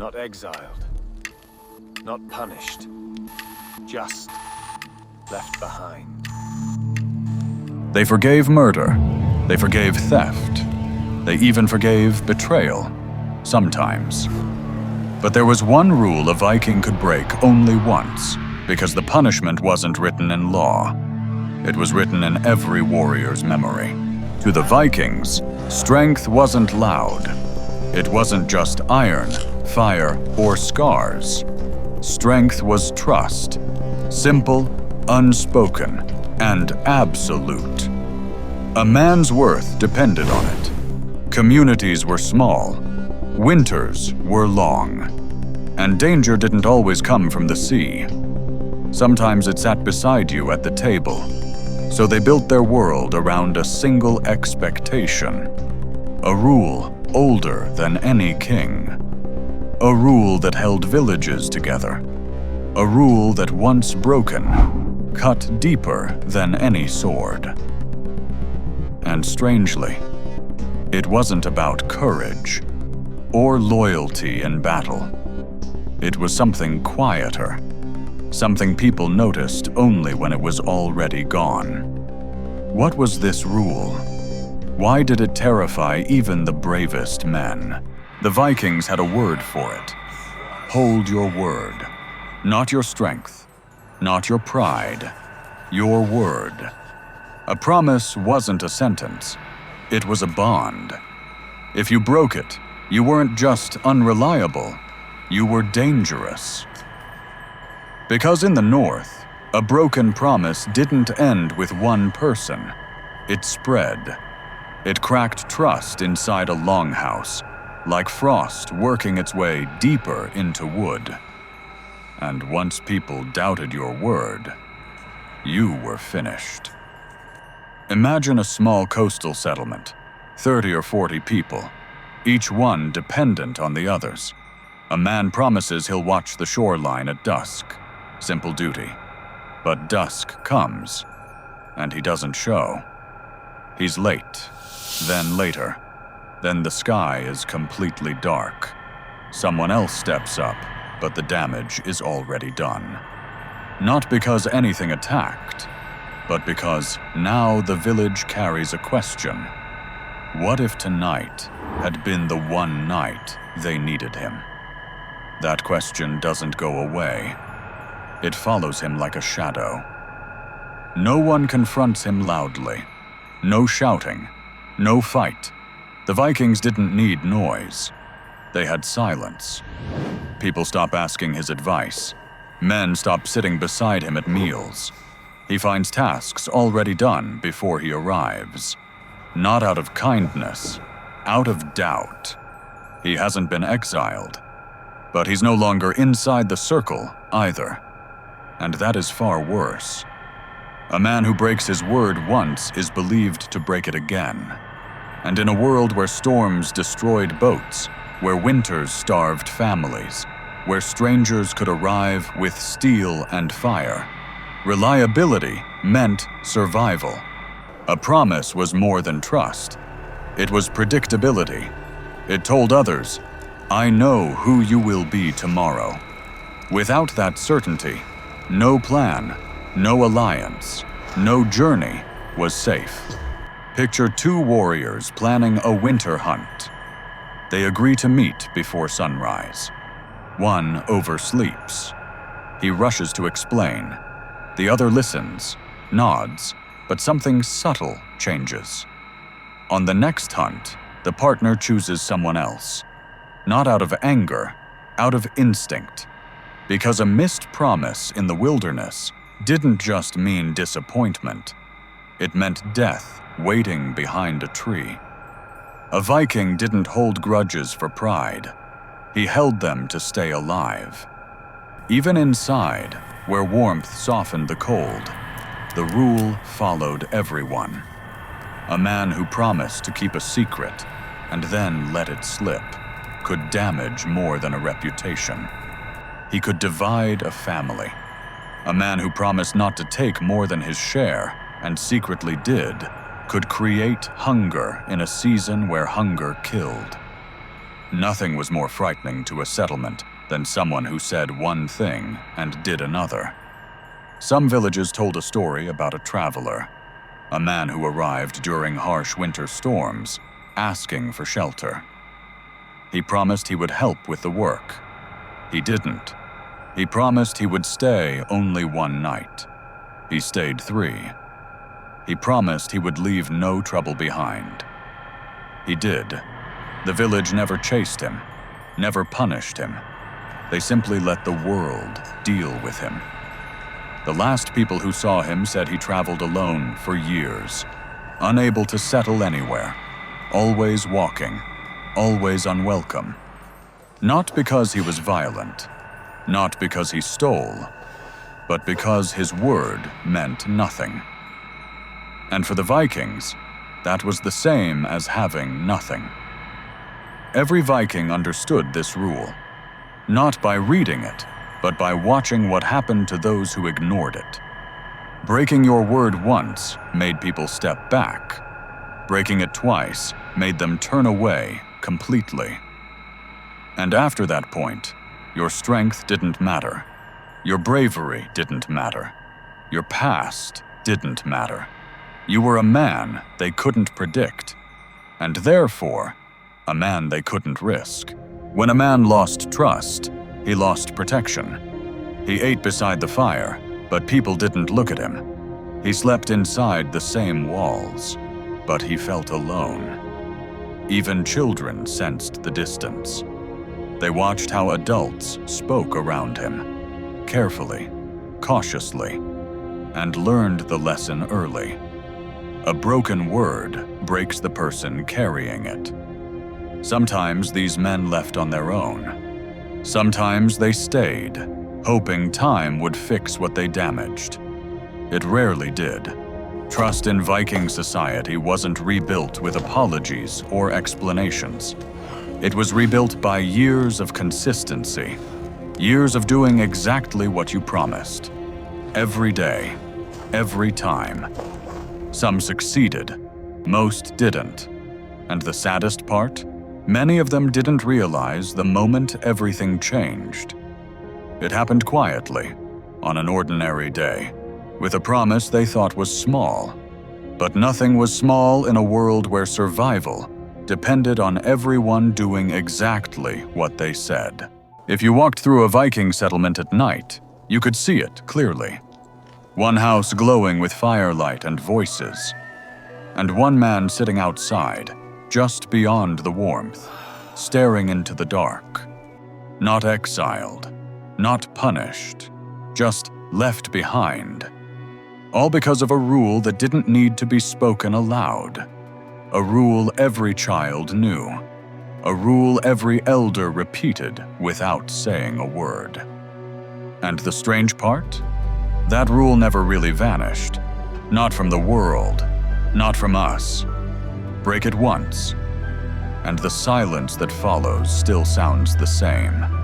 Not exiled. Not punished. Just left behind. They forgave murder. They forgave theft. They even forgave betrayal, sometimes. But there was one rule a Viking could break only once, because the punishment wasn't written in law. It was written in every warrior's memory. To the Vikings, strength wasn't loud. It wasn't just iron, fire, or scars. Strength was trust, simple, unspoken, and absolute. A man's worth depended on it. Communities were small, winters were long, and danger didn't always come from the sea. Sometimes it sat beside you at the table. So they built their world around a single expectation, a rule older than any king, a rule that held villages together, a rule that once broken, cut deeper than any sword. And strangely, it wasn't about courage or loyalty in battle. It was something quieter, something people noticed only when it was already gone. What was this rule? Why did it terrify even the bravest men? The Vikings had a word for it. Hold your word. Not your strength, not your pride, your word. A promise wasn't a sentence. It was a bond. If you broke it, you weren't just unreliable, you were dangerous. Because in the North, a broken promise didn't end with one person. It spread. It cracked trust inside a longhouse, like frost working its way deeper into wood. And once people doubted your word, you were finished. Imagine a small coastal settlement, 30 or 40 people, each one dependent on the others. A man promises he'll watch the shoreline at dusk. Simple duty. But dusk comes, and he doesn't show. He's late, then later. Then the sky is completely dark. Someone else steps up, but the damage is already done. Not because anything attacked, but because now the village carries a question. What if tonight had been the one night they needed him? That question doesn't go away. It follows him like a shadow. No one confronts him loudly. No shouting. No fight. The Vikings didn't need noise. They had silence. People stop asking his advice. Men stop sitting beside him at meals. He finds tasks already done before he arrives. Not out of kindness, out of doubt. He hasn't been exiled, but he's no longer inside the circle either. And that is far worse. A man who breaks his word once is believed to break it again. And in a world where storms destroyed boats, where winters starved families, where strangers could arrive with steel and fire, reliability meant survival. A promise was more than trust. It was predictability. It told others, I know who you will be tomorrow. Without that certainty, no plan, no alliance, no journey was safe. Picture two warriors planning a winter hunt. They agree to meet before sunrise. One oversleeps. He rushes to explain. The other listens, nods, but something subtle changes. On the next hunt, the partner chooses someone else. Not out of anger, out of instinct. Because a missed promise in the wilderness didn't just mean disappointment. It meant death waiting behind a tree. A Viking didn't hold grudges for pride. He held them to stay alive. Even inside, where warmth softened the cold, the rule followed everyone. A man who promised to keep a secret and then let it slip could damage more than a reputation. He could divide a family. A man who promised not to take more than his share and secretly did could create hunger in a season where hunger killed. Nothing was more frightening to a settlement than someone who said one thing and did another. Some villages told a story about a traveler, a man who arrived during harsh winter storms, asking for shelter. He promised he would help with the work. He didn't. He promised he would stay only one night. He stayed 3. He promised he would leave no trouble behind. He did. The village never chased him, never punished him. They simply let the world deal with him. The last people who saw him said he traveled alone for years, unable to settle anywhere, always walking, always unwelcome. Not because he was violent, not because he stole, but because his word meant nothing. And for the Vikings, that was the same as having nothing. Every Viking understood this rule, not by reading it, but by watching what happened to those who ignored it. Breaking your word once made people step back. Breaking it twice made them turn away completely. And after that point, your strength didn't matter. Your bravery didn't matter. Your past didn't matter. You were a man they couldn't predict, and therefore, a man they couldn't risk. When a man lost trust, he lost protection. He ate beside the fire, but people didn't look at him. He slept inside the same walls, but he felt alone. Even children sensed the distance. They watched how adults spoke around him, carefully, cautiously, and learned the lesson early. A broken word breaks the person carrying it. Sometimes these men left on their own. Sometimes they stayed, hoping time would fix what they damaged. It rarely did. Trust in Viking society wasn't rebuilt with apologies or explanations. It was rebuilt by years of consistency, years of doing exactly what you promised. Every day, every time. Some succeeded, most didn't. And the saddest part? Many of them didn't realize the moment everything changed. It happened quietly, on an ordinary day, with a promise they thought was small. But nothing was small in a world where survival depended on everyone doing exactly what they said. If you walked through a Viking settlement at night, you could see it clearly. One house glowing with firelight and voices, and one man sitting outside, just beyond the warmth, staring into the dark. Not exiled, not punished, just left behind. All because of a rule that didn't need to be spoken aloud. A rule every child knew. A rule every elder repeated without saying a word. And the strange part? That rule never really vanished. Not from the world, not from us. Break it once, and the silence that follows still sounds the same.